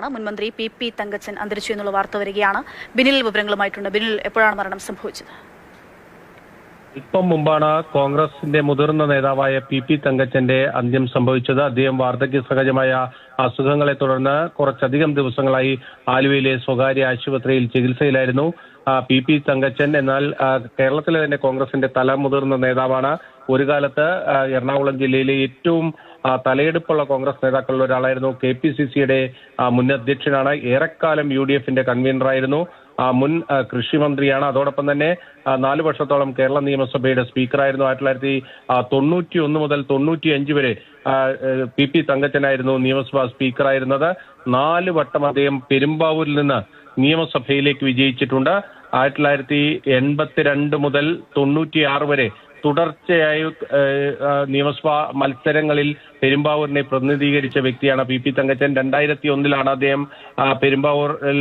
മുൻമന്ത്രി പി തങ്കച്ചൻ അന്തരിച്ചു എന്നുള്ള വാർത്ത വരികയാണ്. ബിനിൽ വിവരങ്ങളുമായിട്ടുണ്ട്. ബിനിൽ, എപ്പോഴാണ് മരണം സംഭവിച്ചത്? ഇപ്പം മുമ്പാണ് കോൺഗ്രസിന്റെ മുതിർന്ന നേതാവായ പി തങ്കച്ചന്റെ അന്ത്യം സംഭവിച്ചത്. അദ്ദേഹം വാർദ്ധക്യ സഹജമായ അസുഖങ്ങളെ തുടർന്ന് കുറച്ചധികം ദിവസങ്ങളായി ആലുവയിലെ സ്വകാര്യ ആശുപത്രിയിൽ ചികിത്സയിലായിരുന്നു. പി തങ്കച്ചൻ എന്നാൽ കേരളത്തിലെ തന്നെ കോൺഗ്രസിന്റെ മുതിർന്ന നേതാവാണ്. ഒരു കാലത്ത് എറണാകുളം ജില്ലയിലെ ഏറ്റവും തലയെടുപ്പുള്ള കോൺഗ്രസ് നേതാക്കളിൽ ഒരാളായിരുന്നു. KPCCയുടെ മുൻ അധ്യക്ഷനാണ്. ഏറെക്കാലം UDFന്റെ കൺവീനറായിരുന്നു. മുൻ കൃഷിമന്ത്രിയാണ്. അതോടൊപ്പം തന്നെ 4 വർഷത്തോളം കേരള നിയമസഭയുടെ സ്പീക്കറായിരുന്നു. 1991 മുതൽ 95 വരെ പി തങ്കച്ചനായിരുന്നു നിയമസഭാ സ്പീക്കറായിരുന്നത്. 4 വട്ടം അദ്ദേഹം പെരുമ്പാവൂരിൽ നിന്ന് നിയമസഭയിലേക്ക് വിജയിച്ചിട്ടുണ്ട്. 1982 മുതൽ 96 വരെ തുടർച്ചയായി നിയമസഭാ മത്സരങ്ങളിൽ പെരുമ്പാവൂരിനെ പ്രതിനിധീകരിച്ച വ്യക്തിയാണ് പി തങ്കച്ചൻ. 2001 അദ്ദേഹം പെരുമ്പാവൂരിൽ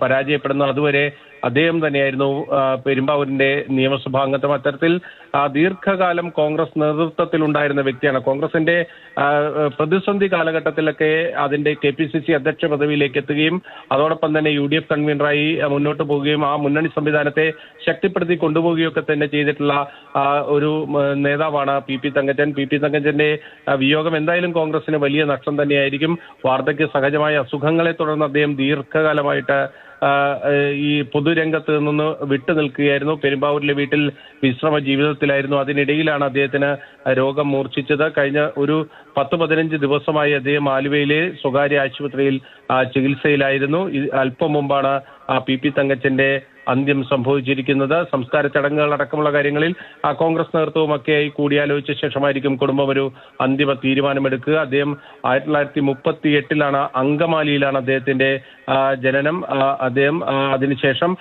പരാജയപ്പെടുന്നത്. അതുവരെ അദ്ദേഹം തന്നെയായിരുന്നു പെരുമ്പാവൂരിന്റെ നിയമസഭാ അംഗത്വം. അത്തരത്തിൽ ദീർഘകാലം കോൺഗ്രസ് നേതൃത്വത്തിലുണ്ടായിരുന്ന വ്യക്തിയാണ്. കോൺഗ്രസിന്റെ പ്രതിസന്ധി കാലഘട്ടത്തിലൊക്കെ അതിന്റെ KPCC അധ്യക്ഷ പദവിയിലേക്ക് എത്തുകയും അതോടൊപ്പം തന്നെ UDF കൺവീനറായി മുന്നോട്ട് പോവുകയും ആ മുന്നണി സംവിധാനത്തെ ശക്തിപ്പെടുത്തി കൊണ്ടുപോവുകയൊക്കെ തന്നെ ചെയ്തിട്ടുള്ള ഒരു നേതാവാണ് പി തങ്കച്ചൻ. പി തങ്കച്ചന്റെ വിയോഗം എന്തായാലും കോൺഗ്രസിന് വലിയ നഷ്ടം തന്നെയായിരിക്കും. വാർദ്ധക്യ സഹജമായ അസുഖങ്ങളെ തുടർന്ന് അദ്ദേഹം ദീർഘകാലമായിട്ട് ഈ പൊതുരംഗത്ത് നിന്ന് വിട്ടു നിൽക്കുകയായിരുന്നു. പെരുമ്പാവൂരിലെ വീട്ടിൽ വിശ്രമ ജീവിതത്തിലായിരുന്നു. അതിനിടയിലാണ് അദ്ദേഹത്തിന് രോഗം മൂർച്ഛിച്ചത്. കഴിഞ്ഞ ഒരു 10-15 ദിവസമായി അദ്ദേഹം ആലുവയിലെ സ്വകാര്യ ആശുപത്രിയിൽ ചികിത്സയിലായിരുന്നു. അല്പം മുമ്പാണ് പി തങ്കച്ചന്റെ അന്ത്യം സംഭവിച്ചിരിക്കുന്നത്. സംസ്കാര ചടങ്ങുകൾ അടക്കമുള്ള കാര്യങ്ങളിൽ കോൺഗ്രസ് നേതൃത്വവുമൊക്കെയായി കൂടിയാലോചിച്ച ശേഷമായിരിക്കും കുടുംബം ഒരു അന്തിമ തീരുമാനമെടുക്കുക. അദ്ദേഹം 1938 അങ്കമാലിയിലാണ് അദ്ദേഹത്തിന്റെ ജനനം. അദ്ദേഹം അതിനുശേഷം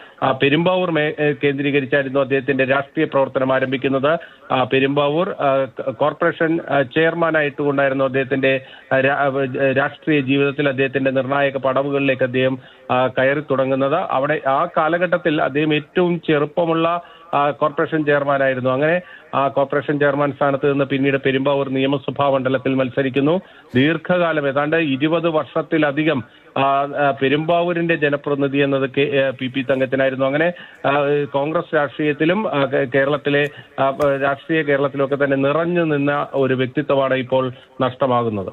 പെരുമ്പാവൂർ കേന്ദ്രീകരിച്ചായിരുന്നു അദ്ദേഹത്തിന്റെ രാഷ്ട്രീയ പ്രവർത്തനം ആരംഭിക്കുന്നത്. പെരുമ്പാവൂർ കോർപ്പറേഷൻ ചെയർമാനായിട്ടുകൊണ്ടായിരുന്നു അദ്ദേഹത്തിന്റെ രാഷ്ട്രീയ ജീവിതത്തിൽ അദ്ദേഹത്തിന്റെ നിർണായക പടവുകളിലേക്ക് അദ്ദേഹം കയറി തുടങ്ങുന്നത്. അവിടെ ആ കാലഘട്ടത്തിൽ അദ്ദേഹം ഏറ്റവും ചെറുപ്പമുള്ള കോർപ്പറേഷൻ ചെയർമാനായിരുന്നു. അങ്ങനെ ആ കോർപ്പറേഷൻ ചെയർമാൻ സ്ഥാനത്ത് നിന്ന് പിന്നീട് പെരുമ്പാവൂർ നിയമസഭാ മണ്ഡലത്തിൽ മത്സരിക്കുന്നു. ദീർഘകാലം ഏതാണ്ട് 20 വർഷത്തിലധികം പെരുമ്പാവൂരിന്റെ ജനപ്രതിനിധി എന്നത് പി തങ്കച്ചനായിരുന്നു. അങ്ങനെ കോൺഗ്രസ് രാഷ്ട്രീയത്തിലും കേരളത്തിലെ രാഷ്ട്രീയ കേരളത്തിലൊക്കെ തന്നെ നിറഞ്ഞു നിന്ന ഒരു വ്യക്തിത്വമാണ് ഇപ്പോൾ നഷ്ടമാകുന്നത്.